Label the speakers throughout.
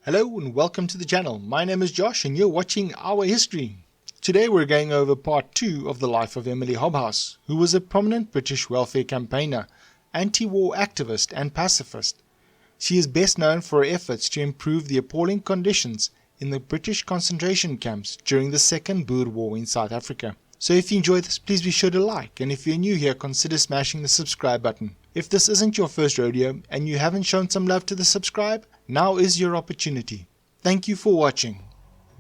Speaker 1: Hello and welcome to the channel. My name is Josh and you're watching Our History. Today we're going over part 2 of the life of Emily Hobhouse, who was a prominent British welfare campaigner, anti-war activist and pacifist. She is best known for her efforts to improve the appalling conditions in the British concentration camps during the Second Boer War in South Africa. So if you enjoyed this, please be sure to like, and if you're new here, consider smashing the subscribe button. If this isn't your first rodeo and you haven't shown some love to the subscribe, now is your opportunity. Thank you for watching.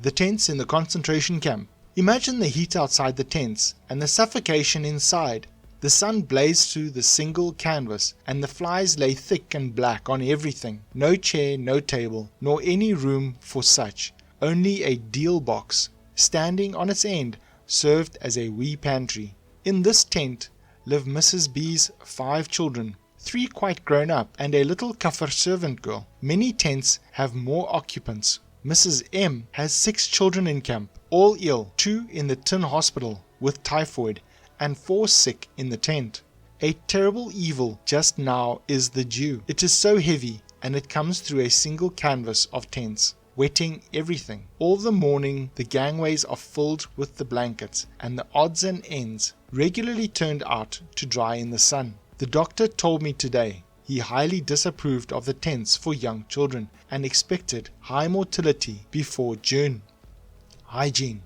Speaker 1: The tents in the concentration camp. Imagine the heat outside the tents and the suffocation inside. The sun blazed through the single canvas and the flies lay thick and black on everything. No chair, no table, nor any room for such. Only a deal box, standing on its end, served as a wee pantry. In this tent live Mrs. B's 5 children, 3 quite grown up and a little Kafir servant girl. Many tents have more occupants. Mrs. M has 6 children in camp, all ill, 2 in the tin hospital with typhoid and 4 sick in the tent. A terrible evil just now is the dew. It is so heavy and it comes through a single canvas of tents, wetting everything. All the morning the gangways are filled with the blankets and the odds and ends regularly turned out to dry in the sun. The doctor told me today he highly disapproved of the tents for young children and expected high mortality before June. Hygiene.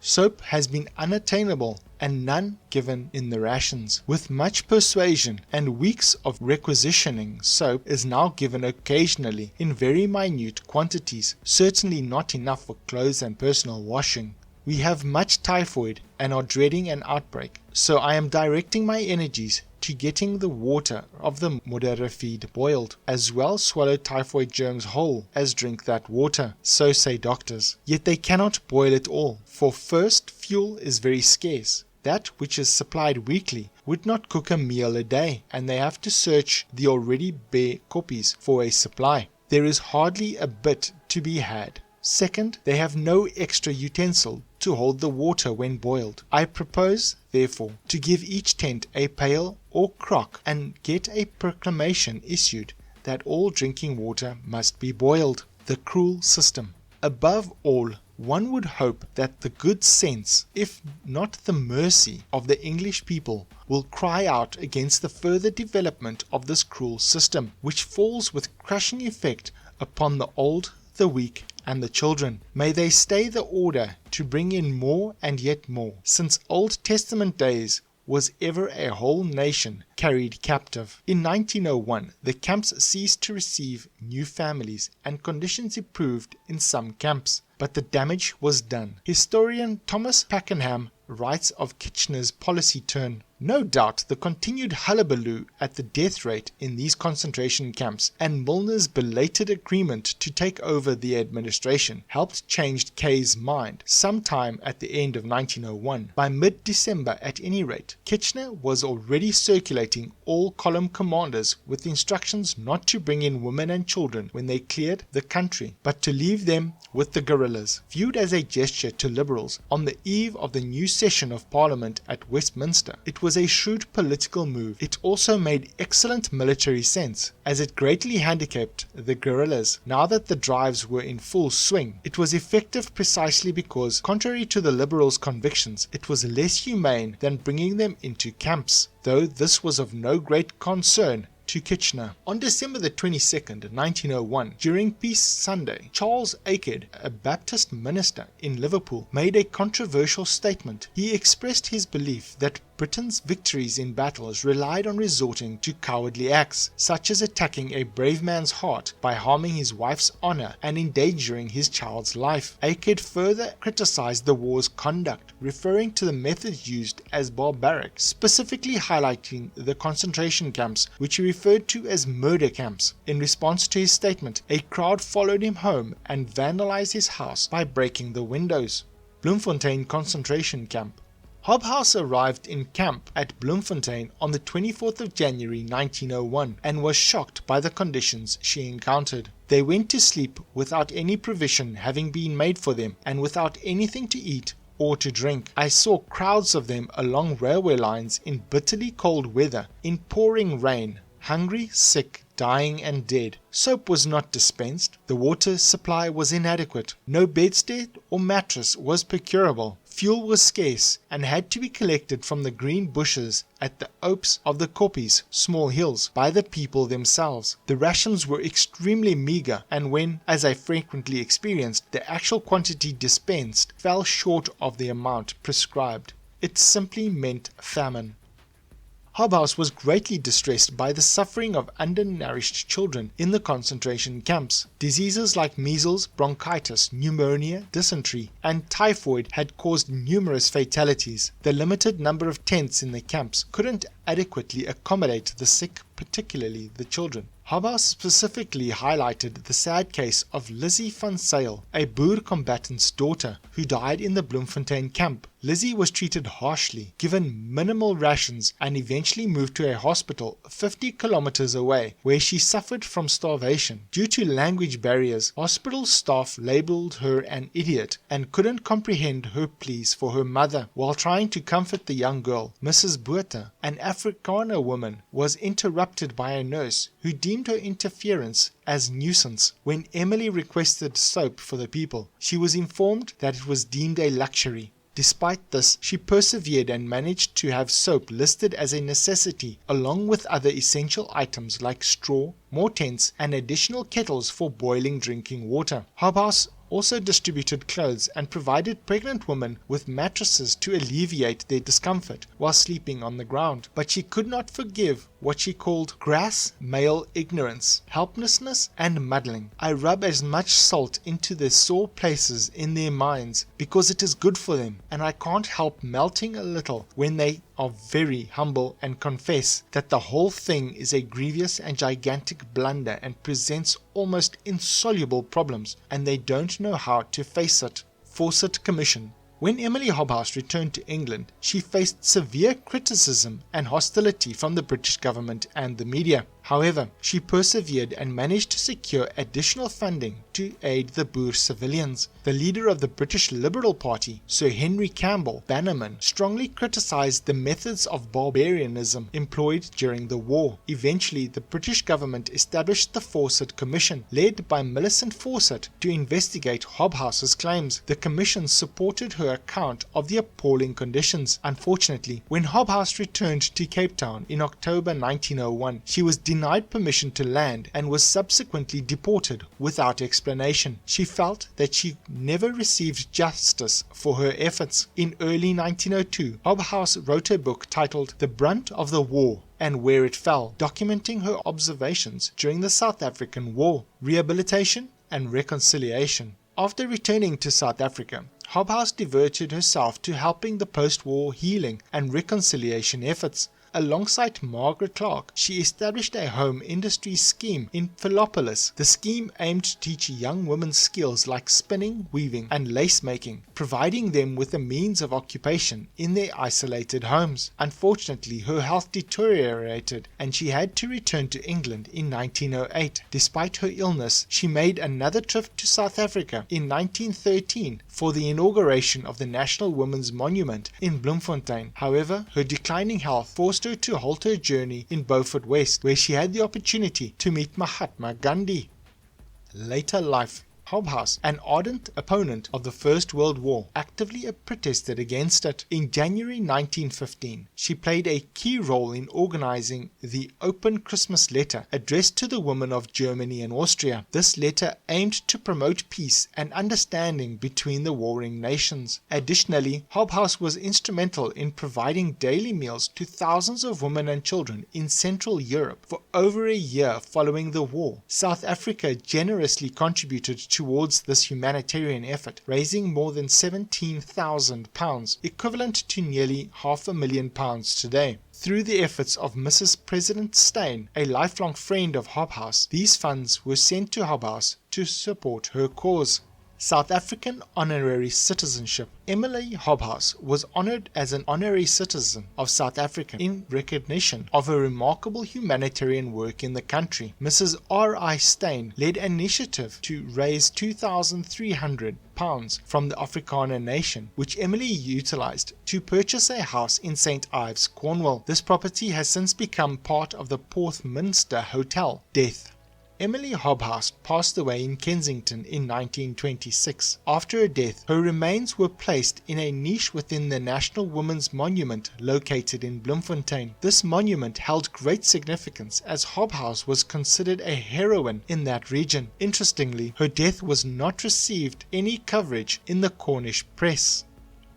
Speaker 1: Soap has been unattainable and none given in the rations. With much persuasion and weeks of requisitioning, soap is now given occasionally in very minute quantities, certainly not enough for clothes and personal washing. We have much typhoid and are dreading an outbreak, so I am directing my energies to getting the water of the Modera feed boiled, as well swallow typhoid germs whole as drink that water, so say doctors. Yet they cannot boil it all, for first, fuel is very scarce. That which is supplied weekly would not cook a meal a day, and they have to search the already bare koppies for a supply. There is hardly a bit to be had. Second, they have no extra utensil to hold the water when boiled. I propose, therefore, to give each tent a pail or crock and get a proclamation issued that all drinking water must be boiled. The cruel system. Above all, one would hope that the good sense, if not the mercy, of the English people will cry out against the further development of this cruel system, which falls with crushing effect upon the old, the weak, and the children. May they stay the order to bring in more and yet more. Since Old Testament days was ever a whole nation carried captive. In 1901 the camps ceased to receive new families and conditions improved in some camps, but the damage was done. Historian Thomas Pakenham writes of Kitchener's policy turn. No doubt the continued hullabaloo at the death rate in these concentration camps and Milner's belated agreement to take over the administration helped change Kay's mind sometime at the end of 1901. By mid-December at any rate, Kitchener was already circulating all column commanders with instructions not to bring in women and children when they cleared the country, but to leave them with the guerrillas. Viewed as a gesture to Liberals on the eve of the new session of Parliament at Westminster, it was a shrewd political move. It also made excellent military sense, as it greatly handicapped the guerrillas now that the drives were in full swing. It was effective precisely because, contrary to the Liberals' convictions, it was less humane than bringing them into camps, though this was of no great concern to Kitchener. On December the 22nd, 1901, during Peace Sunday, Charles Aked, a Baptist minister in Liverpool, made a controversial statement. He expressed his belief that Britain's victories in battles relied on resorting to cowardly acts, such as attacking a brave man's heart by harming his wife's honor and endangering his child's life. Aked further criticized the war's conduct, referring to the methods used as barbaric, specifically highlighting the concentration camps, which he referred to as murder camps. In response to his statement, a crowd followed him home and vandalized his house by breaking the windows. Bloemfontein concentration camp. Hobhouse arrived in camp at Bloemfontein on the 24th of January 1901 and was shocked by the conditions she encountered. They went to sleep without any provision having been made for them and without anything to eat or to drink. I saw crowds of them along railway lines in bitterly cold weather, in pouring rain, hungry, sick, dying and dead. Soap was not dispensed, the water supply was inadequate, no bedstead or mattress was procurable, fuel was scarce and had to be collected from the green bushes at the opes of the koppies, small hills, by the people themselves. The rations were extremely meagre, and when, as I frequently experienced, the actual quantity dispensed fell short of the amount prescribed, it simply meant famine. Hobhouse was greatly distressed by the suffering of undernourished children in the concentration camps. Diseases like measles, bronchitis, pneumonia, dysentery, and typhoid had caused numerous fatalities. The limited number of tents in the camps couldn't adequately accommodate the sick, particularly the children. Hobhouse specifically highlighted the sad case of Lizzie van Zyl, a Boer combatant's daughter, who died in the Bloemfontein camp. Lizzie was treated harshly, given minimal rations, and eventually moved to a hospital 50 kilometers away, where she suffered from starvation. Due to language barriers, hospital staff labeled her an idiot and couldn't comprehend her pleas for her mother. While trying to comfort the young girl, Mrs. Botha, an Afrikaner woman, was interrupted by a nurse who deemed her interference as nuisance. When Emily requested soap for the people, she was informed that it was deemed a luxury. Despite this, she persevered and managed to have soap listed as a necessity, along with other essential items like straw, more tents, and additional kettles for boiling drinking water. Hobhouse also distributed clothes and provided pregnant women with mattresses to alleviate their discomfort while sleeping on the ground. But she could not forgive what she called crass male ignorance, helplessness, and muddling. I rub as much salt into the sore places in their minds because it is good for them, and I can't help melting a little when they are very humble and confess that the whole thing is a grievous and gigantic blunder and presents almost insoluble problems, and they don't know how to face it. Fawcett Commission. When Emily Hobhouse returned to England, she faced severe criticism and hostility from the British government and the media. However, she persevered and managed to secure additional funding to aid the Boer civilians. The leader of the British Liberal Party, Sir Henry Campbell Bannerman, strongly criticized the methods of barbarianism employed during the war. Eventually, the British government established the Fawcett Commission, led by Millicent Fawcett, to investigate Hobhouse's claims. The commission supported her account of the appalling conditions. Unfortunately, when Hobhouse returned to Cape Town in October 1901, she was denied permission to land and was subsequently deported without explanation. She felt that she never received justice for her efforts. In early 1902, Hobhouse wrote a book titled The Brunt of the War and Where It Fell, documenting her observations during the South African War, rehabilitation and reconciliation. After returning to South Africa, Hobhouse devoted herself to helping the post-war healing and reconciliation efforts. Alongside Margaret Clark, she established a home industry scheme in Philopolis. The scheme aimed to teach young women skills like spinning, weaving, and lace making, providing them with a means of occupation in their isolated homes. Unfortunately, her health deteriorated and she had to return to England in 1908. Despite her illness, she made another trip to South Africa in 1913 for the inauguration of the National Women's Monument in Bloemfontein. However, her declining health forced her to halt her journey in Beaufort West, where she had the opportunity to meet Mahatma Gandhi. Later life. Hobhouse, an ardent opponent of the First World War, actively protested against it. In January 1915, she played a key role in organizing the Open Christmas Letter addressed to the women of Germany and Austria. This letter aimed to promote peace and understanding between the warring nations. Additionally, Hobhouse was instrumental in providing daily meals to thousands of women and children in Central Europe for over a year following the war. South Africa generously contributed towards this humanitarian effort, raising more than £17,000, equivalent to nearly £500,000 today. Through the efforts of Mrs. President Steyn, a lifelong friend of Hobhouse, these funds were sent to Hobhouse to support her cause. South African honorary citizenship. Emily Hobhouse was honored as an honorary citizen of South Africa in recognition of her remarkable humanitarian work in the country. Mrs. R.I. Steyn led an initiative to raise £2,300 from the Afrikaner nation, which Emily utilized to purchase a house in St. Ives, Cornwall. This property has since become part of the Porthminster Hotel. Death. Emily Hobhouse passed away in Kensington in 1926. After her death, her remains were placed in a niche within the National Women's Monument located in Bloemfontein. This monument held great significance as Hobhouse was considered a heroine in that region. Interestingly, her death was not received any coverage in the Cornish press.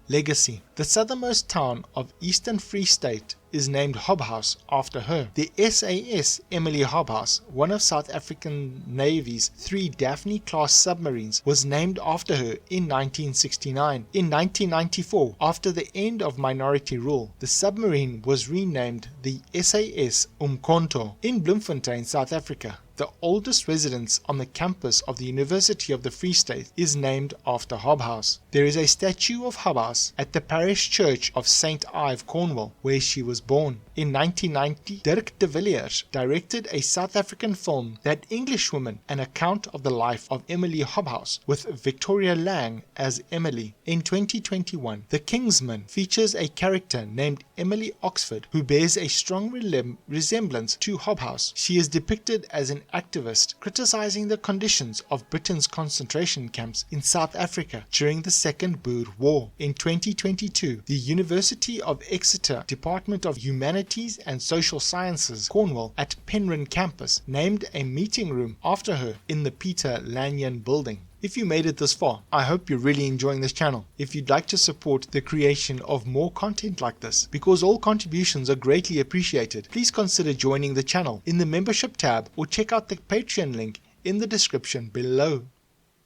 Speaker 1: Legacy. The southernmost town of Eastern Free State is named Hobhouse after her. The SAS Emily Hobhouse, one of South African Navy's 3 Daphne-class submarines, was named after her in 1969. In 1994, after the end of minority rule, the submarine was renamed the SAS Umkhonto. In Bloemfontein, South Africa, the oldest residence on the campus of the University of the Free State is named after Hobhouse. There is a statue of Hobhouse at the parish church of St. Ives, Cornwall, where she was born. In 1990, Dirk de Villiers directed a South African film, That Englishwoman, an account of the life of Emily Hobhouse, with Victoria Lang as Emily. In 2021, The Kingsman features a character named Emily Oxford, who bears a strong resemblance to Hobhouse. She is depicted as an activist criticizing the conditions of Britain's concentration camps in South Africa during the Second Boer War. In 2022, the University of Exeter Department of Humanities and Social Sciences, Cornwall, at Penryn campus, named a meeting room after her in the Peter Lanyon building. If you made it this far, I hope you're really enjoying this channel. If you'd like to support the creation of more content like this, because all contributions are greatly appreciated, please consider joining the channel in the membership tab or check out the Patreon link in the description below.